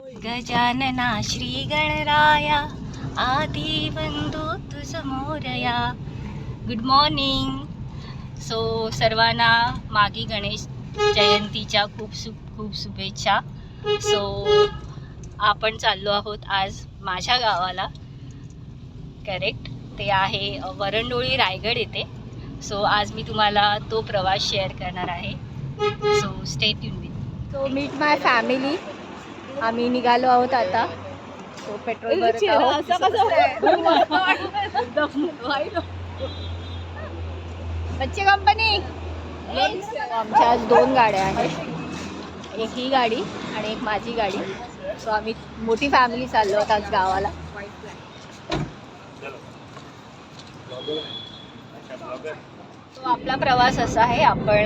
गजानना श्री गणराया आदी वंदो तुझ Morya. Good morning. So सर्वांना मागी गणेश जयंतीच्या खूप शुभेच्छा. सो आपण चाललो आहोत आज माझ्या गावाला. करेक्ट, ते आहे वरंडोळी रायगड येथे. सो आज मी तुम्हाला तो प्रवास शेअर करणार आहे. So stay tune with. So meet my family. आम्ही निघालो आहोत आता. सो पेट्रोल भरत आहोत. बच्चे कंपनी. आमच्या आज 2 गाड्या आहेत, एक ही गाडी आणि एक माझी गाडी. सो आम्ही मोठी फॅमिली चाललो आहोत आज गावाला. तो आपला प्रवास असा आहे, आपण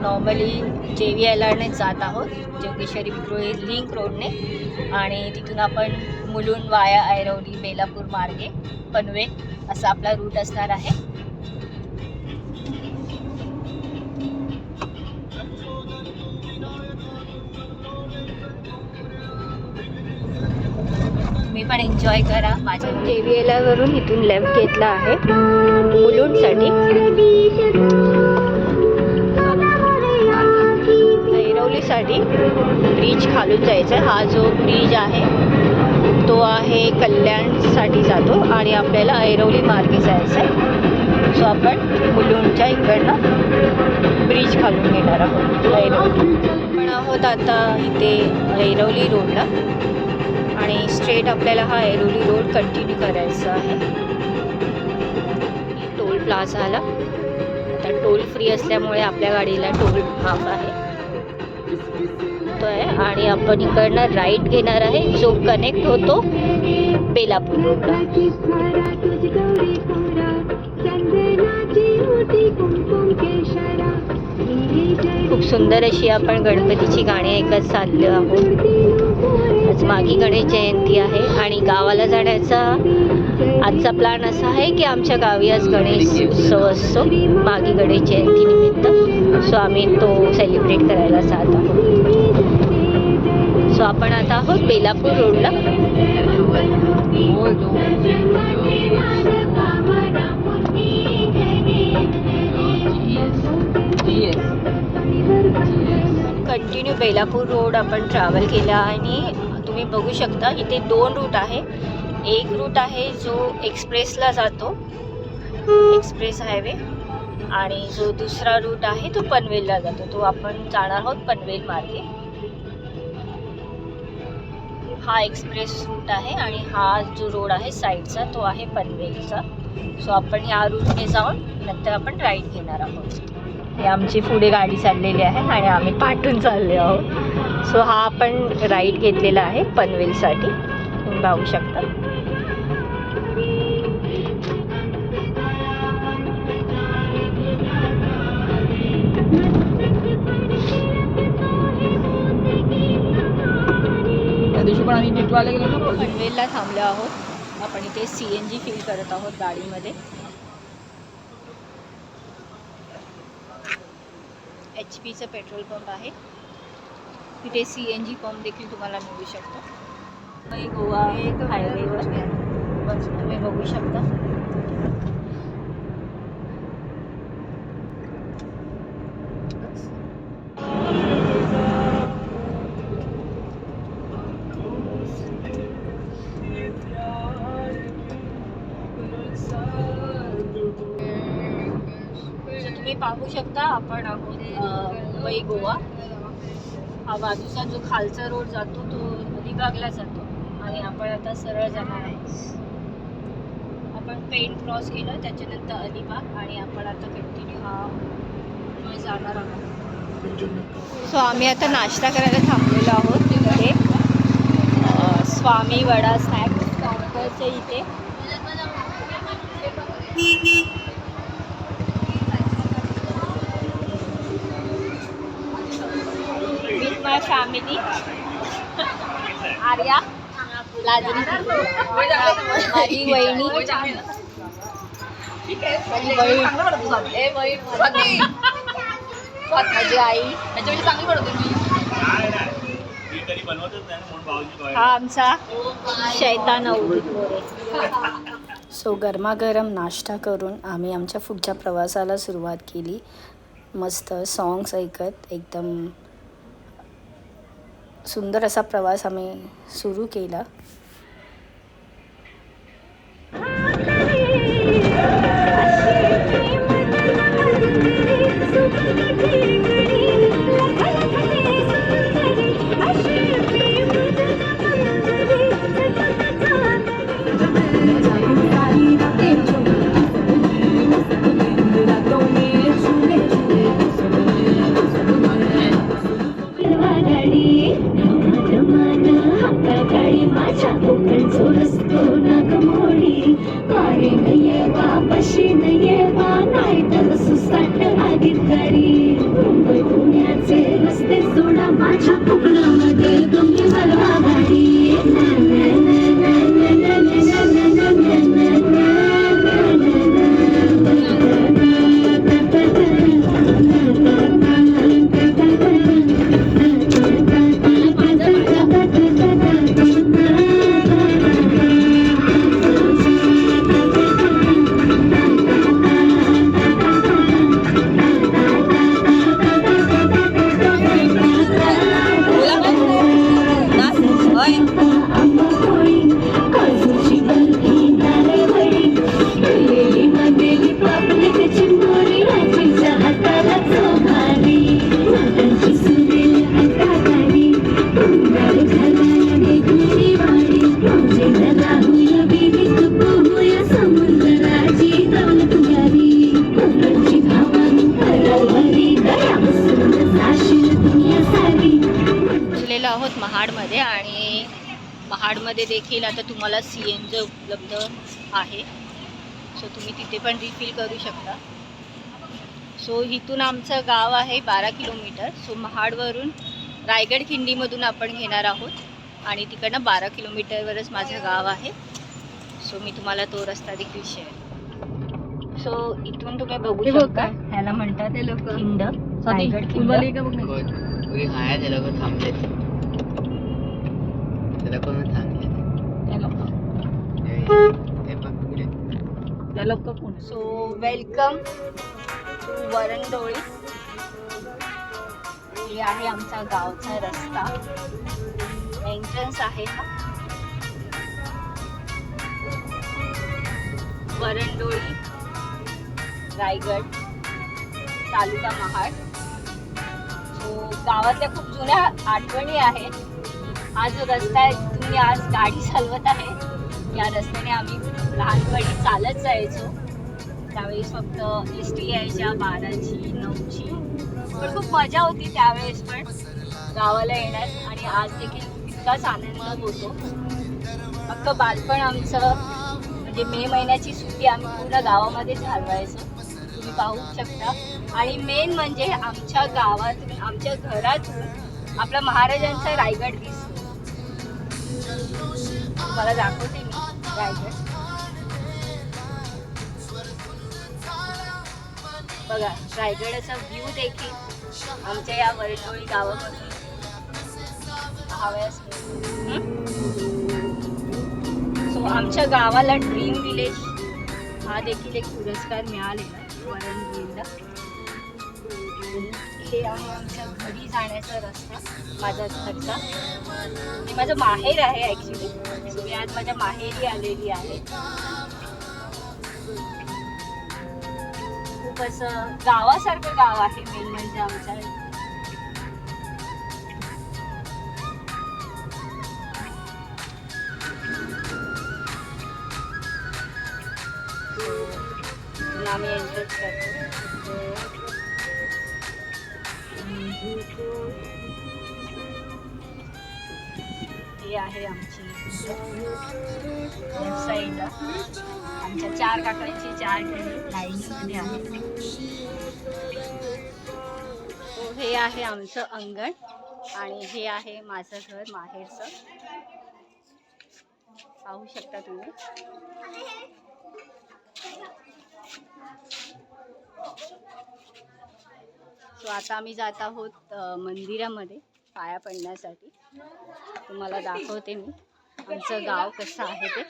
नॉर्मली JVLRने जात आहोत, जोगेश्वरी विक्रोळी लिंक रोडने, आणि तिथून आपण मुलुंड वाया ऐरोली बेलापूर मार्गे पनवेल असा आपला रूट असणार आहे. मी पण एन्जॉय करा. माझ्या JVLR वरून इथून लेफ्ट घेतला आहे मुलुंडसाठी. ऐरोलीसाठी ब्रिज खालून जायचं. हा जो ब्रिज आहे तो आहे कल्याणसाठी जातो आणि आपल्याला ऐरोली मार्गे जायचं आहे. सो आपण मुलुंडच्या इकडनं ब्रिज खालून घेणार आहोत ऐरोली. आपण आहोत आता इथे ऐरोली रोडला आणि स्ट्रेट आपल्याला हा ऐरोली रोड कंटिन्यू करायचा आहे. टोल प्लाझा आला. आता टोल फ्री असल्यामुळे आपल्या गाडीला टोल माफ आहे तो आहे. आणि आपण इकडनं राईट घेणार आहे जो कनेक्ट होतो बेलापूर रोडला. खूप सुंदर अशी आपण गणपतीची गाणी ऐकत चाललो आहोत. आज मागी गणेश जयंती आहे आणि गावाला जाण्याचा आजचा प्लॅन असा आहे की आमच्या गावी आज गणेश उत्सव असतो मागी गणेश जयंती निमित्त. सो आम्ही तो सेलिब्रेट करायला जात आहोत. सो आपण आता आहोत बेलापूर रोडला. कंटिन्यू बेलापूर रोड आपण ट्रॅव्हल केला आणि तुम्ही बघू शकता इथे 2 रूट आहे. एक रूट आहे जो एक्सप्रेसला जातो, एक्सप्रेस हायवे, आणि जो दुसरा रूट आहे तो पनवेलला जातो. तो आपण जाणार आहोत पनवेल मार्गे. हा एक्सप्रेस रूट आहे आणि हा जो रोड आहे साईडचा तो आहे पनवेलचा. सो आपण ह्या रूटने जाऊन नंतर आपण राईट घेणार आहोत. हे आमची पुढे गाडी चाललेली आहे आणि आम्ही पाठून चालले आहोत. सो हा आपण राईट घेतलेला आहे पनवेलसाठी, तुम्ही पाहू शकता. त्या दिवशी पण आम्ही टिटवाला गेलो ना, पनवेलला थांबलो आहोत. आपण इथे CNG फिल करत आहोत गाडीमध्ये. HPचं पेट्रोल पंप आहे. तिथे CNG पंप देखील तुम्हाला मिळू शकतो. गोवा हायवेवर तुम्ही बघू शकता. तुम्ही पाहू शकता आपण आहोत वै गोवा. हा बाजूचा जो खालचा रोड जातो तो अलिबागला जातो आणि आपण आता सरळ जाणार आहे. आपण पेन क्रॉस केलं त्याच्यानंतर अलिबाग आणि आपण आता कंटिन्यू हा जाणार आहोत. सो आम्ही आता नाश्ता करायला थांबलेलो आहोत तिथे स्वामी वडा स्नॅक्स काउंटरच्या इथे. With my family. Arya, Lajari, माझी वहिनी, माझी आई, चांगली पडतो. हा आमचा शैतान मोरे. सो गरमागरम नाश्ता करून आम्ही आमच्या पुढच्या प्रवासाला सुरुवात केली. मस्त सॉंग्स ऐकत एकदम सुंदर असा प्रवास आम्ही सुरू केला. आहोत महाडमध्ये आणि महाडमध्ये देखील आता तुम्हाला CNG उपलब्ध आहे. सो तुम्ही तिथे पण रिफिल करू शकता. सो इथून आमचं गाव आहे 12 किलोमीटर. सो महाडवरून रायगड खिंडीमधून आपण घेणार आहोत आणि तिकडनं 12 किलोमीटरवरच माझं गाव आहे. सो मी तुम्हाला तो रस्ता देखील शेअर. सो इथून तुम्ही बघू शकता ह्याला म्हणतात खिंड, रायगड खिंड. So welcome to Varandoli. हे आहे आमचा गावचा रस्ता, एंट्रन्स आहे हा. वरंडोळी, रायगड, तालुका महाड. सो गावातल्या खूप जुन्या आठवणी आहेत. हा जो रस्ता आहे, तुम्ही आज गाडी चालवत आहे, या रस्त्याने आम्ही लहानपणी चालत जायचो. त्यावेळेस फक्त ST यायच्या 12ची 9ची, पण खूप मजा होती त्यावेळेस पण गावाला येण्यात. आणि आज देखील तितकाच आनंद होतो. अख्खं बालपण आमचं म्हणजे मे महिन्याची सुट्टी आम्ही पूर्ण गावामध्येच घालवायचो, तुम्ही पाहू शकता. आणि मेन म्हणजे आमच्या गावातून, आमच्या घरातून आपला महाराजांचा रायगड दिसतो. तुम्हाला दाखवते मी रायगड. बघा रायगडाचा व्ह्यू देखील आमच्या या वरंडोळी गावामधून हव्यास. सो आमच्या गावाला ड्रीम विलेज हा देखील एक पुरस्कार मिळालेला वरंडोळीला. हे आहे आमच्या घरी जाण्याचा रस्ता, माझ्या घरचा. हे माझं माहेर आहे ॲक्च्युली. सो मी आज माझ्या माहेरी आलेली आहे. खूप असं गावासारखं गाव आहे मेन म्हणजे आमच्या. आम्ही एन्जॉय करतो. ही आहे आमची लेफ्ट साईडला आमच्या 4 काकांची 4 घरे लाईनीमध्ये आहेत. हे आहे आमचं अंगण आणि हे आहे माझं घर माहेरचं, पाहू शकता तुम्ही. सो आता आम्ही जात आहोत मंदिरामध्ये पाया पडण्यासाठी. तुम्हाला दाखवते मी आमचं गाव कसं आहे ते.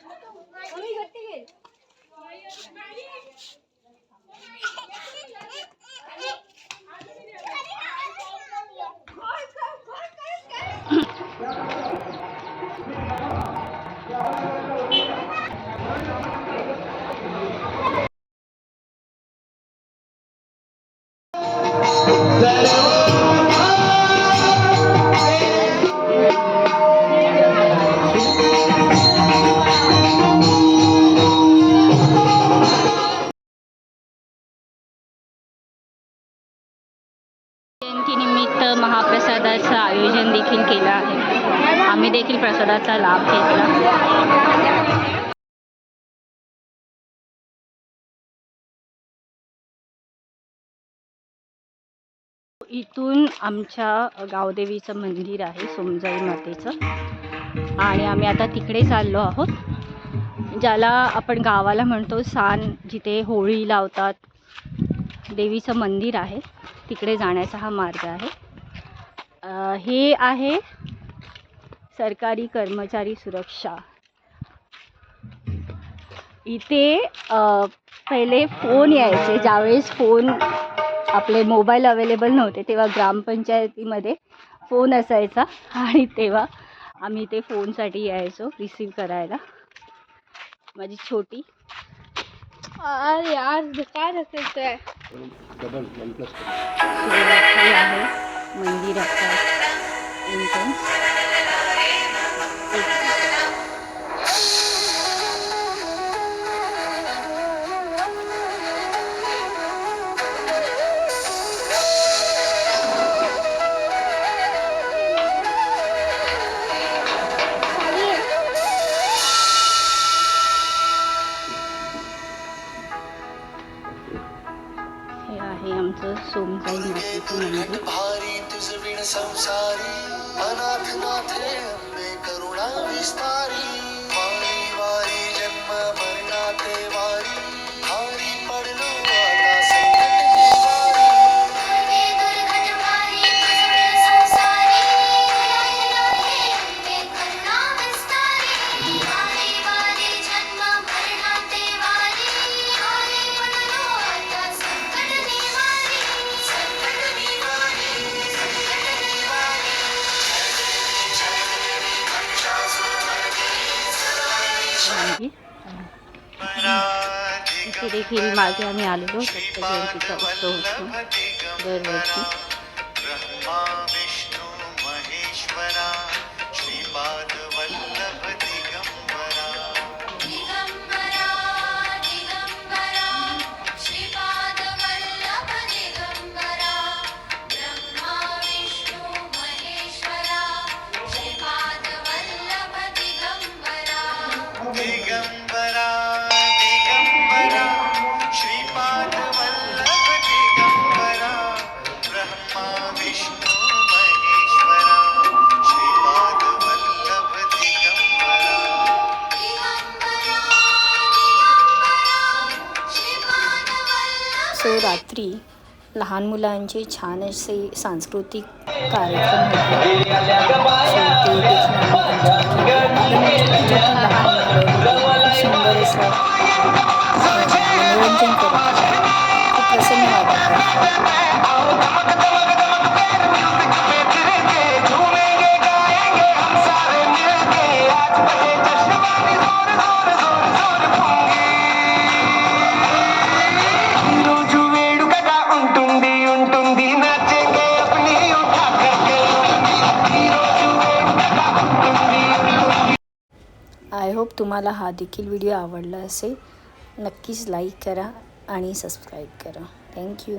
जयंतीनिमित्त महाप्रसादाचं आयोजन देखील केलं आहे. आम्ही देखील प्रसादाचा लाभ घेतला. इथून आमच्या गावदेवीचं मंदिर आहे, सोमजाई मातेचं, आणि आम्ही आता तिकडे चाललो आहोत, ज्याला आपण गावाला म्हणतो सान, जिथे होळी लावतात. देवीचं मंदिर आहे, तिकडे जाण्याचा हा मार्ग आहे. हे आहे सरकारी कर्मचारी सुरक्षा. इथे पहिले फोन यायचे, ज्यावेळेस फोन आपले मोबाईल अवेलेबल नव्हते तेव्हा ग्रामपंचायतीमध्ये फोन असायचा आणि तेव्हा आम्ही ते फोनसाठी यायचो रिसीव करायला. माझी छोटी यार काय रखते आहे मंदिराचा एंट्रन्स. हे आहे आमचं सोमजाई मातेचं मंदिर. भारी तुझ विण संसारी अनाथ नाथे अंबे करुणा विस्तारी वारी वारी जन्म मरणाते वारी भारी पडलो आता संकट निवारी दुर्घट भारी तुझ विण संसारी अनाथ नाथे अंबे करुणा विस्तारी वारी वारी जन्म मरणाते वारी भारी पडलो आता संकट निवारी संकट निवारी संकट निवारी इथे देखील मागे आम्ही आलेलो दत्त जयंतीचा उत्सव होतो दरवर्षी. ब्रह्मा विष्णू महेश्वरा श्रीपाद वल्लभ दिगंबरा दिगंबरा दिगंबरा श्रीपाद वल्लभ दिगंबरा ब्रह्मा विष्णू महेश्वरा श्रीपाद वल्लभ दिगंबरा दिगंबरा दिगंबरा श्रीपाद वल्लभ दिगंबरा ब्रह्मा विष्णू महेश्वरा श्रीपाद वल्लभ दिगंबरा दिगंबरा दिगंबरा श्रीपाद वल्लभ. सो रात्री लहान मुलांचे छान असे सांस्कृतिक कार्यक्रम होते. सो ते देखील सुंदर असं मनोरंजन करत होते. खूप प्रसन्न वाटत. आय होप तुम्हाला हा देखील व्हिडिओ आवडला असेल. नक्कीच लाईक करा आणि सबस्क्राईब करा. थँक्यू.